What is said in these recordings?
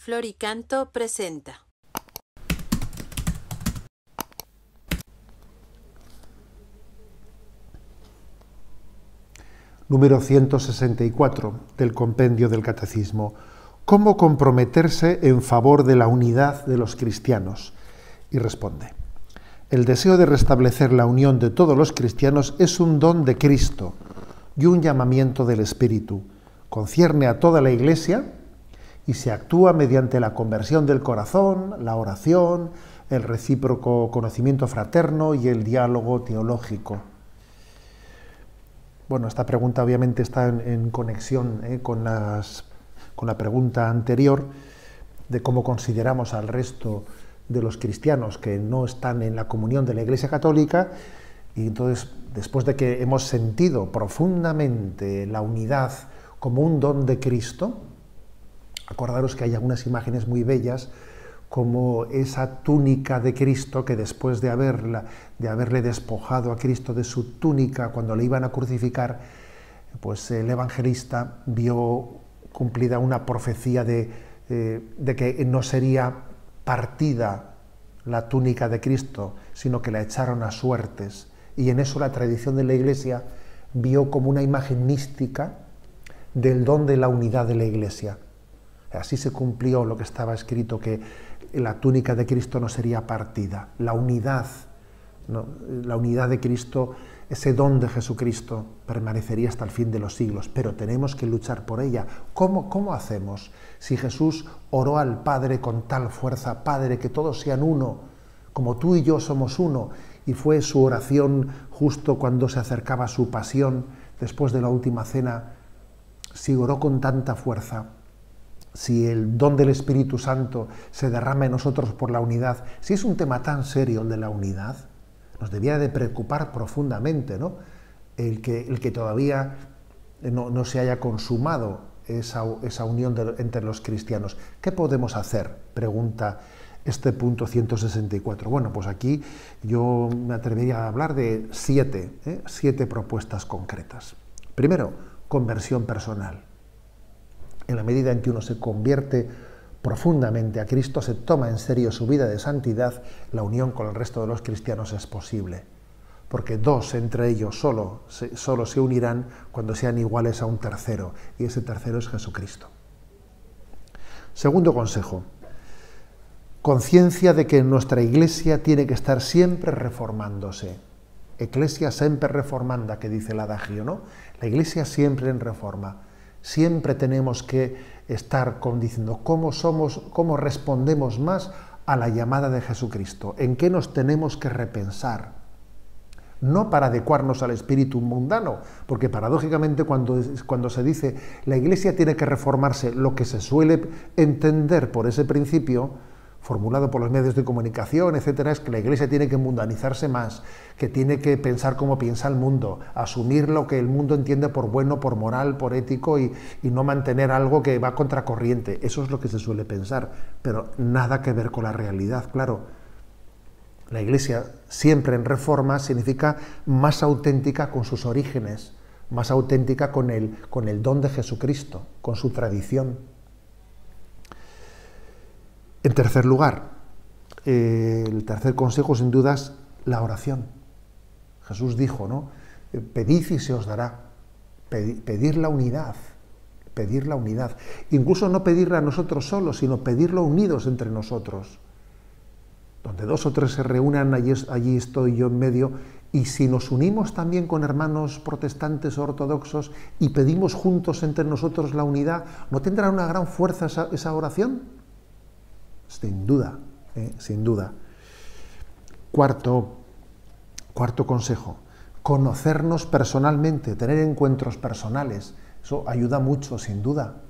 Floricanto presenta. Número 164 del Compendio del Catecismo. ¿Cómo comprometerse en favor de la unidad de los cristianos? Y responde: el deseo de restablecer la unión de todos los cristianos es un don de Cristo y un llamamiento del Espíritu. Concierne a toda la Iglesia y se actúa mediante la conversión del corazón, la oración, el recíproco conocimiento fraterno y el diálogo teológico. Bueno, esta pregunta obviamente está en conexión con la pregunta anterior de cómo consideramos al resto de los cristianos que no están en la comunión de la Iglesia Católica. Y entonces, después de que hemos sentido profundamente la unidad como un don de Cristo, acordaros que hay algunas imágenes muy bellas, como esa túnica de Cristo, que después de haberle despojado a Cristo de su túnica cuando le iban a crucificar, pues el evangelista vio cumplida una profecía de que no sería partida la túnica de Cristo, sino que la echaron a suertes. Y en eso la tradición de la Iglesia vio como una imagen mística del don de la unidad de la Iglesia. Así se cumplió lo que estaba escrito, que la túnica de Cristo no sería partida. La unidad, ¿no? La unidad de Cristo, ese don de Jesucristo, permanecería hasta el fin de los siglos, pero tenemos que luchar por ella. ¿Cómo hacemos? Si Jesús oró al Padre con tal fuerza: Padre, que todos sean uno, como tú y yo somos uno, y fue su oración justo cuando se acercaba a su pasión, después de la última cena, si oró con tanta fuerza, si el don del Espíritu Santo se derrama en nosotros por la unidad, si es un tema tan serio el de la unidad, nos debía de preocupar profundamente, ¿no? El que todavía no se haya consumado esa unión entre los cristianos. ¿Qué podemos hacer?, pregunta este punto 164. Bueno, pues aquí yo me atrevería a hablar de siete propuestas concretas. Primero, conversión personal. En la medida en que uno se convierte profundamente a Cristo, se toma en serio su vida de santidad, la unión con el resto de los cristianos es posible. Porque dos entre ellos solo se unirán cuando sean iguales a un tercero, y ese tercero es Jesucristo. Segundo consejo: conciencia de que nuestra Iglesia tiene que estar siempre reformándose. Ecclesia sempre reformanda, que dice el adagio, ¿no? La Iglesia siempre en reforma. Siempre tenemos que estar diciendo cómo respondemos más a la llamada de Jesucristo, en qué nos tenemos que repensar. No para adecuarnos al espíritu mundano, porque paradójicamente cuando se dice la Iglesia tiene que reformarse, lo que se suele entender por ese principio, formulado por los medios de comunicación, etcétera, es que la Iglesia tiene que mundanizarse más, que tiene que pensar como piensa el mundo, asumir lo que el mundo entiende por bueno, por moral, por ético, y no mantener algo que va contracorriente. Eso es lo que se suele pensar, pero nada que ver con la realidad, claro. La Iglesia siempre en reforma significa más auténtica con sus orígenes, más auténtica con el don de Jesucristo, con su tradición. En tercer lugar, el tercer consejo, sin dudas, la oración. Jesús dijo, ¿no? Pedid y se os dará. Pedir la unidad. Pedir la unidad. Incluso no pedirla a nosotros solos, sino pedirlo unidos entre nosotros. Donde dos o tres se reúnan, allí estoy yo en medio. Y si nos unimos también con hermanos protestantes o ortodoxos y pedimos juntos entre nosotros la unidad, ¿no tendrá una gran fuerza esa oración? Sin duda, sin duda. Cuarto consejo: conocernos personalmente, tener encuentros personales. Eso ayuda mucho, sin duda.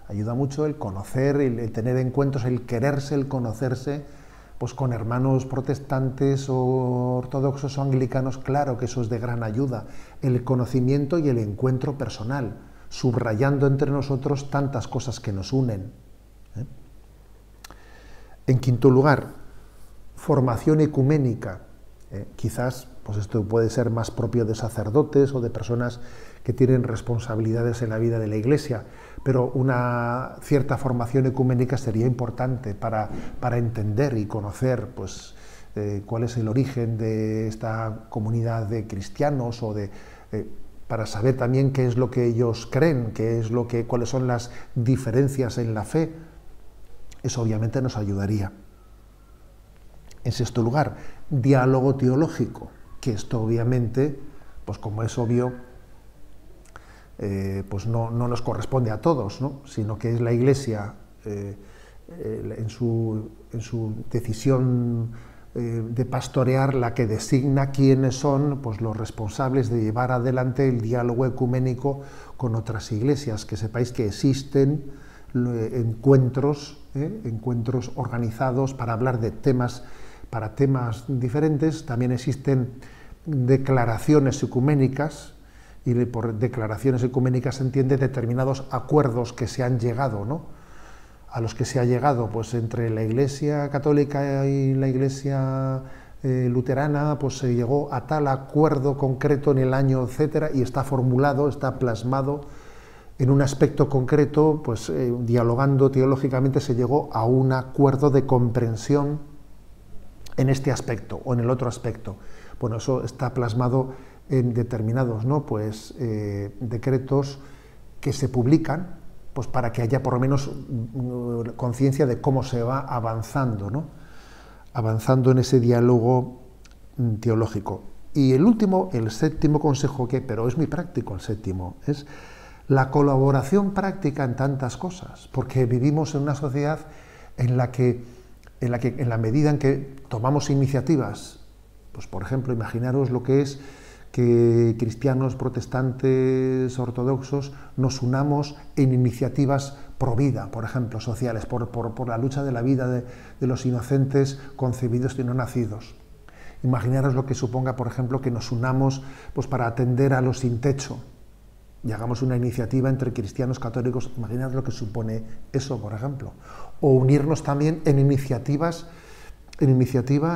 Ayuda mucho el conocer, el tener encuentros, el quererse, el conocerse, pues con hermanos protestantes o ortodoxos o anglicanos. Claro que eso es de gran ayuda. El conocimiento y el encuentro personal, subrayando entre nosotros tantas cosas que nos unen. En quinto lugar, formación ecuménica. Quizás Pues esto puede ser más propio de sacerdotes o de personas que tienen responsabilidades en la vida de la Iglesia, pero una cierta formación ecuménica sería importante para entender y conocer pues, cuál es el origen de esta comunidad de cristianos o para saber también qué es lo que ellos creen, cuáles son las diferencias en la fe. Eso obviamente nos ayudaría. En sexto lugar, diálogo teológico, que esto obviamente, pues como es obvio, pues no nos corresponde a todos, ¿no? Sino que es la Iglesia en su decisión de pastorear la que designa quiénes son pues, los responsables de llevar adelante el diálogo ecuménico con otras iglesias. Que sepáis que existen encuentros organizados para hablar de temas diferentes. También existen declaraciones ecuménicas, y por declaraciones ecuménicas se entiende determinados acuerdos que se han llegado, ¿no? A los que se ha llegado pues, entre la Iglesia católica y la Iglesia luterana, pues se llegó a tal acuerdo concreto en el año, etcétera, y está formulado, está plasmado en un aspecto concreto, pues dialogando teológicamente se llegó a un acuerdo de comprensión en este aspecto o en el otro aspecto. Bueno, eso está plasmado en determinados, ¿no? Pues, decretos que se publican, pues para que haya por lo menos conciencia de cómo se va avanzando, ¿no? Avanzando en ese diálogo teológico. Y el séptimo consejo, pero es muy práctico el séptimo, es la colaboración práctica en tantas cosas, porque vivimos en una sociedad en la que en la medida en que tomamos iniciativas, pues por ejemplo, imaginaros lo que es que cristianos, protestantes, ortodoxos nos unamos en iniciativas pro vida, por ejemplo, sociales, por la lucha de la vida de los inocentes concebidos y no nacidos. Imaginaros lo que suponga, por ejemplo, que nos unamos pues, para atender a los sin techo y hagamos una iniciativa entre cristianos católicos. Imaginaros lo que supone eso, por ejemplo. O unirnos también en iniciativas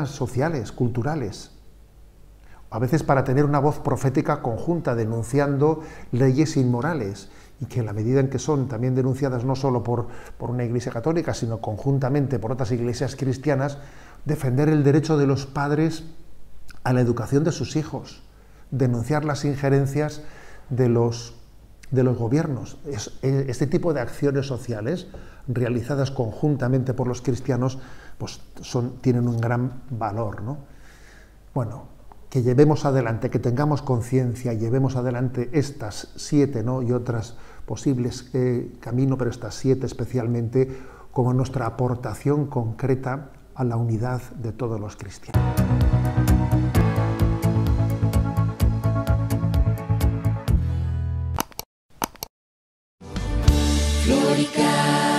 sociales, culturales. A veces para tener una voz profética conjunta, denunciando leyes inmorales, y que en la medida en que son también denunciadas no solo por una iglesia católica, sino conjuntamente por otras iglesias cristianas, defender el derecho de los padres a la educación de sus hijos, denunciar las injerencias de los gobiernos. Este tipo de acciones sociales, realizadas conjuntamente por los cristianos, pues tienen un gran valor, ¿no? Bueno, que llevemos adelante, que tengamos conciencia y llevemos adelante estas 7, ¿no? Y otras posibles caminos, pero estas 7 especialmente, como nuestra aportación concreta a la unidad de todos los cristianos. Florica.